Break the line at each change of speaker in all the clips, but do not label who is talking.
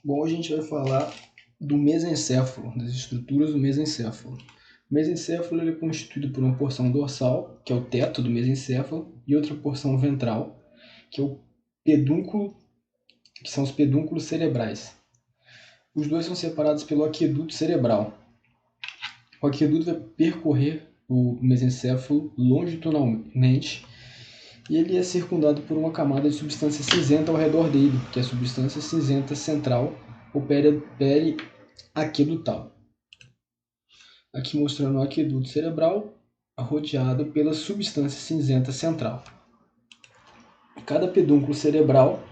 Bom, hoje a gente vai falar do mesencéfalo, das estruturas do mesencéfalo. O mesencéfalo ele é constituído por uma porção dorsal, que é o teto do mesencéfalo, e outra porção ventral, que é o pedúnculo, que são os pedúnculos cerebrais. Os dois são separados pelo aqueduto cerebral. O aqueduto vai percorrer o mesencéfalo longitudinalmente e ele é circundado por uma camada de substância cinzenta ao redor dele, que é a substância cinzenta central ou periaquedutal. Aqui mostrando o aqueduto cerebral rodeado pela substância cinzenta central. Cada pedúnculo cerebral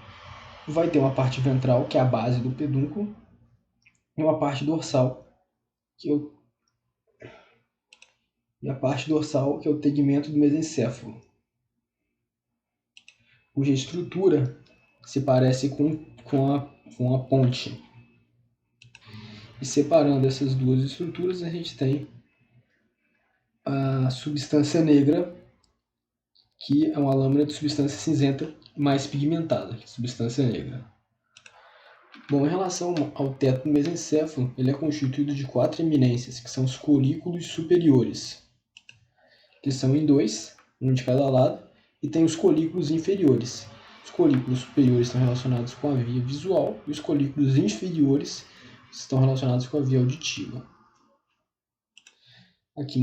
vai ter uma parte ventral, que é a base do pedúnculo, e uma parte dorsal, que é o tegmento do mesencéfalo, cuja estrutura se parece com a ponte. E separando essas duas estruturas, a gente tem a substância negra, que é uma lâmina de substância cinzenta mais pigmentada, substância negra. Bom, em relação ao teto do mesencéfalo, ele é constituído de 4 eminências, que são os colículos superiores, que são em 2, um de cada lado, e tem os colículos inferiores. Os colículos superiores estão relacionados com a via visual e os colículos inferiores estão relacionados com a via auditiva. Aqui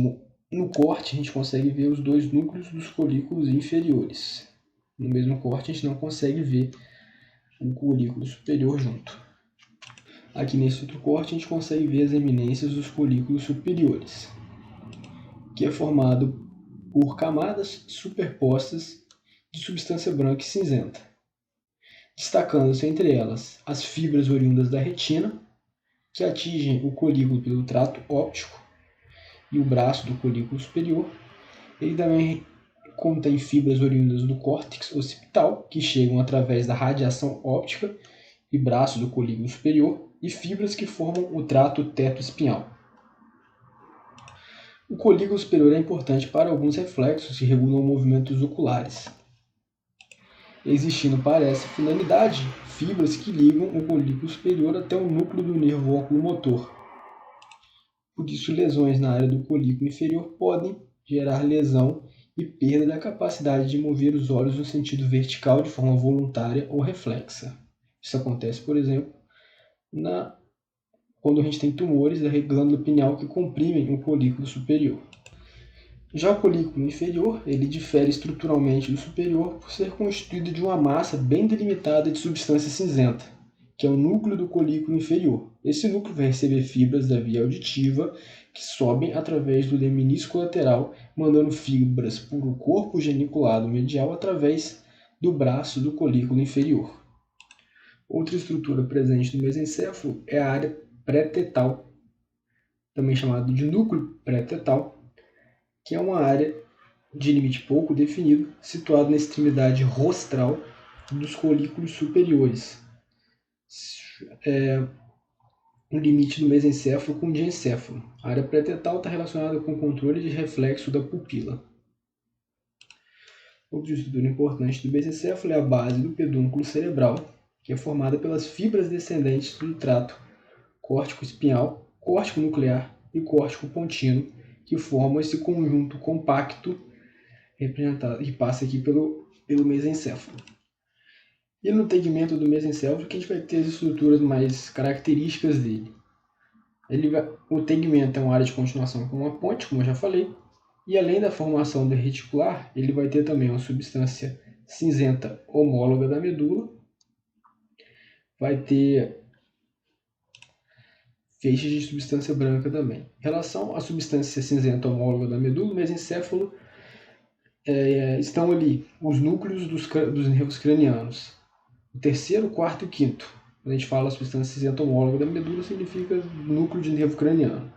no corte a gente consegue ver os dois núcleos dos colículos inferiores. No mesmo corte a gente não consegue ver o colículo superior junto. Aqui nesse outro corte a gente consegue ver as eminências dos colículos superiores, que é formado por camadas superpostas de substância branca e cinzenta, destacando-se entre elas as fibras oriundas da retina, que atingem o colículo pelo trato óptico e o braço do colículo superior. Ele também contém fibras oriundas do córtex occipital, que chegam através da radiação óptica e braço do colículo superior, e fibras que formam o trato teto-espinhal. O colículo superior é importante para alguns reflexos que regulam movimentos oculares, existindo para essa finalidade fibras que ligam o colículo superior até o núcleo do nervo oculomotor. Por isso, lesões na área do colículo inferior podem gerar lesão e perda da capacidade de mover os olhos no sentido vertical de forma voluntária ou reflexa. Isso acontece, por exemplo, quando a gente tem tumores da glândula pineal que comprimem o colículo superior. Já o colículo inferior, ele difere estruturalmente do superior por ser constituído de uma massa bem delimitada de substância cinzenta, que é o núcleo do colículo inferior. Esse núcleo vai receber fibras da via auditiva que sobem através do lemnisco lateral, mandando fibras por o corpo geniculado medial através do braço do colículo inferior. Outra estrutura presente no mesencéfalo é a área pré-tetal, também chamada de núcleo pré-tetal, que é uma área de limite pouco definido, situada na extremidade rostral dos colículos superiores. O limite do mesencéfalo com o diencéfalo. A área pré-tetal está relacionada com o controle de reflexo da pupila. Outra estrutura importante do mesencéfalo é a base do pedúnculo cerebral, que é formada pelas fibras descendentes do trato córtico-espinhal, córtico nuclear e córtico pontino, que formam esse conjunto compacto representado e passa aqui pelo mesencéfalo. E no tegmento do mesencéfalo que a gente vai ter as estruturas mais características dele. O tegmento é uma área de continuação com uma ponte, como eu já falei, e além da formação da reticular, ele vai ter também uma substância cinzenta homóloga da medula, vai ter feixes de substância branca também. Em relação à substância cinzenta homóloga da medula, o mesencéfalo estão ali os núcleos dos nervos cranianos. O terceiro, quarto e quinto. Quando a gente fala substância cinzenta homóloga da medula, significa núcleo de nervo craniano.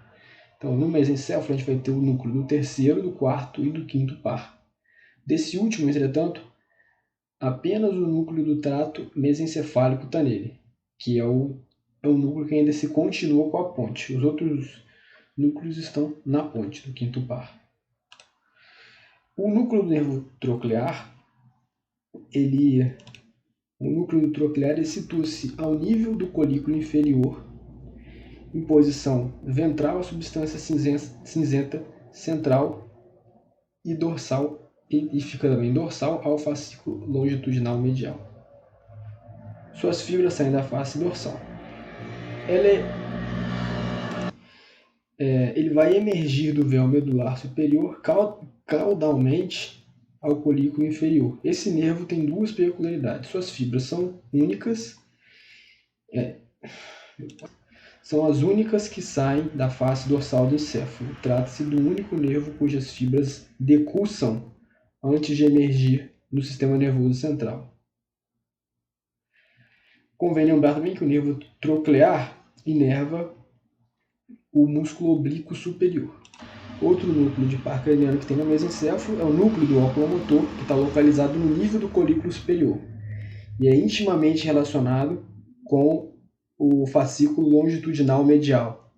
Então, no mesencéfalo, a gente vai ter o núcleo do terceiro, do quarto e do quinto par. Desse último, entretanto, apenas o núcleo do trato mesencefálico está nele, que é o núcleo que ainda se continua com a ponte. Os outros núcleos estão na ponte, do quinto par. O núcleo do nervo troclear, ele O núcleo troclear situa-se ao nível do colículo inferior, em posição ventral à substância cinzenta central e dorsal, e fica também dorsal ao fascículo longitudinal medial. Suas fibras saem da face dorsal. Ele vai emergir do véu medular superior caudalmente ao colículo inferior. Esse nervo tem duas peculiaridades. Suas fibras são únicas, são as únicas que saem da face dorsal do encéfalo. Trata-se do único nervo cujas fibras decussam antes de emergir no sistema nervoso central. Convém lembrar também que o nervo troclear inerva o músculo oblíquo superior. Outro núcleo de par craniano que tem no mesencéfalo é o núcleo do oculomotor, que está localizado no nível do colículo superior e é intimamente relacionado com o fascículo longitudinal medial.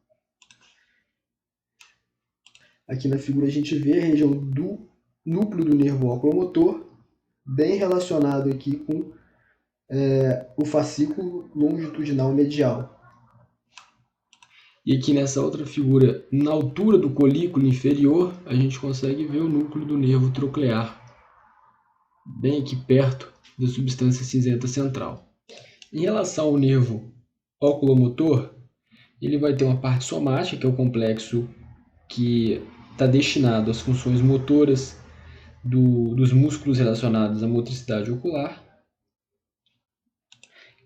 Aqui na figura a gente vê a região do núcleo do nervo oculomotor, bem relacionado aqui com o fascículo longitudinal medial. E aqui nessa outra figura, na altura do colículo inferior, a gente consegue ver o núcleo do nervo troclear, bem aqui perto da substância cinzenta central. Em relação ao nervo oculomotor, ele vai ter uma parte somática, que é o complexo que está destinado às funções motoras dos músculos relacionados à motricidade ocular,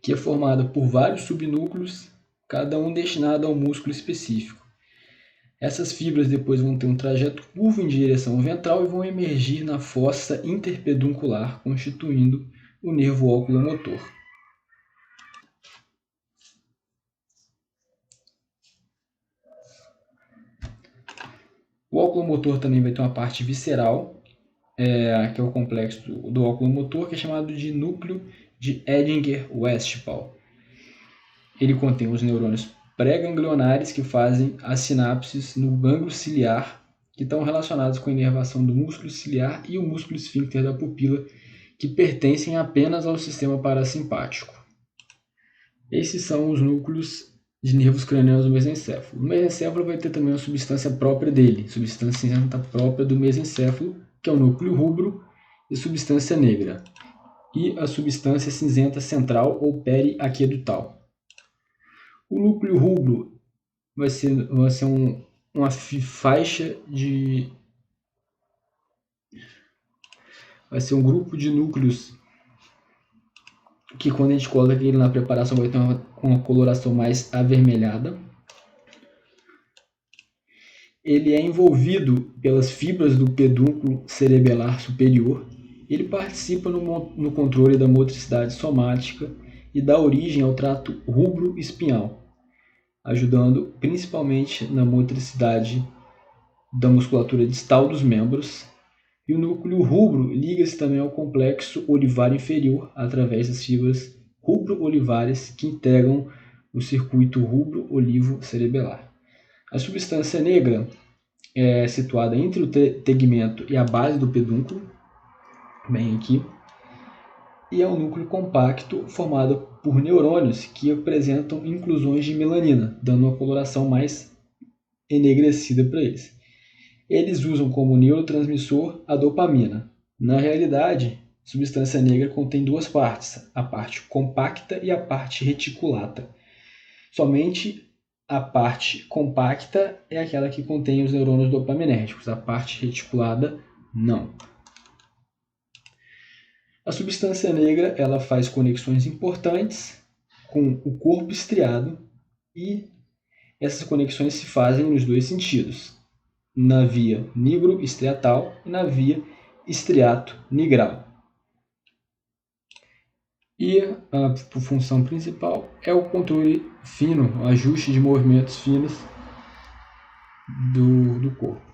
que é formada por vários subnúcleos, cada um destinado a um músculo específico. Essas fibras depois vão ter um trajeto curvo em direção ventral e vão emergir na fossa interpeduncular, constituindo o nervo oculomotor. O oculomotor também vai ter uma parte visceral, que é o complexo do oculomotor, que é chamado de núcleo de Edinger-Westphal. Ele contém os neurônios pré-ganglionares que fazem as sinapses no gânglio ciliar, que estão relacionados com a inervação do músculo ciliar e o músculo esfíncter da pupila, que pertencem apenas ao sistema parasimpático. Esses são os núcleos de nervos cranianos do mesencéfalo. O mesencéfalo vai ter também uma substância própria dele, substância cinzenta própria do mesencéfalo, que é o núcleo rubro e substância negra, e a substância cinzenta central ou periaquedutal. O núcleo rubro vai ser uma faixa de... vai ser um grupo de núcleos que, quando a gente coloca ele na preparação, vai ter uma coloração mais avermelhada. Ele é envolvido pelas fibras do pedúnculo cerebelar superior. Ele participa no controle da motricidade somática e dá origem ao trato rubro-espinhal, ajudando principalmente na motricidade da musculatura distal dos membros. E o núcleo rubro liga-se também ao complexo olivar inferior através das fibras rubro-olivares que integram o circuito rubro-olivo cerebelar. A substância negra é situada entre o tegmento e a base do pedúnculo, bem aqui, e é um núcleo compacto formado por neurônios que apresentam inclusões de melanina, dando uma coloração mais enegrecida para eles. Eles usam como neurotransmissor a dopamina. Na realidade, a substância negra contém duas partes, a parte compacta e a parte reticulata. Somente a parte compacta é aquela que contém os neurônios dopaminérgicos, a parte reticulada não. A substância negra ela faz conexões importantes com o corpo estriado e essas conexões se fazem nos dois sentidos, na via nigro-estriatal e na via estriato-nigral. E a função principal é o controle fino, o ajuste de movimentos finos do corpo.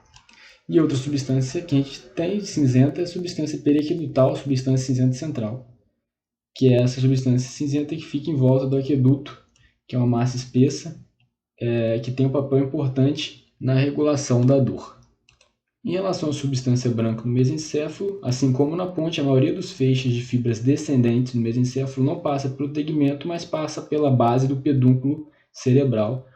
E outra substância que a gente tem cinzenta é a substância periaquedutal, substância cinzenta central, que é essa substância cinzenta que fica em volta do aqueduto, que é uma massa espessa, que tem um papel importante na regulação da dor. Em relação à substância branca no mesencéfalo, assim como na ponte, a maioria dos feixes de fibras descendentes no mesencéfalo não passa pelo tegmento, mas passa pela base do pedúnculo cerebral.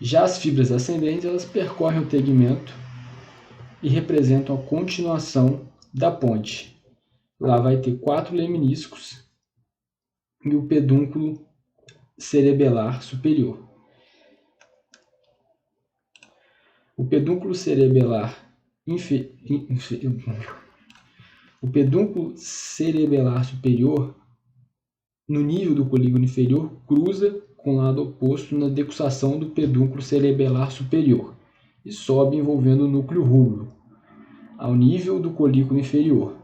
Já as fibras ascendentes, elas percorrem o tegmento e representam a continuação da ponte. Lá vai ter 4 leminiscos e o pedúnculo cerebelar superior. O pedúnculo cerebelar superior, no nível do colículo inferior, cruza com o lado oposto na decusação do pedúnculo cerebelar superior e sobe envolvendo o núcleo rubro, ao nível do colículo inferior,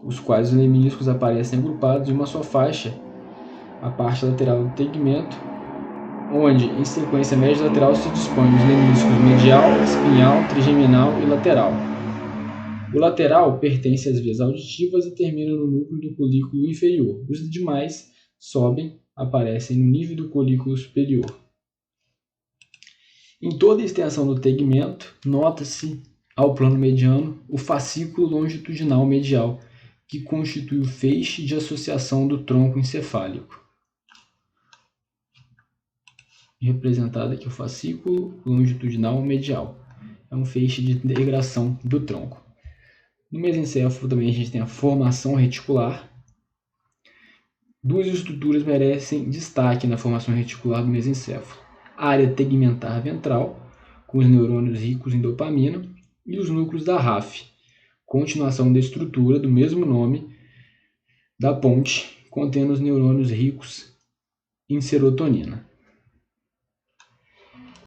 os quais os leminiscos aparecem agrupados em uma só faixa, a parte lateral do tegmento, onde, em sequência médio-lateral, se dispõem os leminiscos medial, espinhal, trigeminal e lateral. O lateral pertence às vias auditivas e termina no núcleo do colículo inferior. Os demais sobem, aparecem no nível do colículo superior. Em toda a extensão do tegmento, nota-se ao plano mediano o fascículo longitudinal medial, que constitui o feixe de associação do tronco encefálico. Representado aqui o fascículo longitudinal medial. É um feixe de integração do tronco. No mesencéfalo também a gente tem a formação reticular. Duas estruturas merecem destaque na formação reticular do mesencéfalo. A área tegmentar ventral, com os neurônios ricos em dopamina, e os núcleos da RAF, continuação da estrutura do mesmo nome da ponte, contendo os neurônios ricos em serotonina.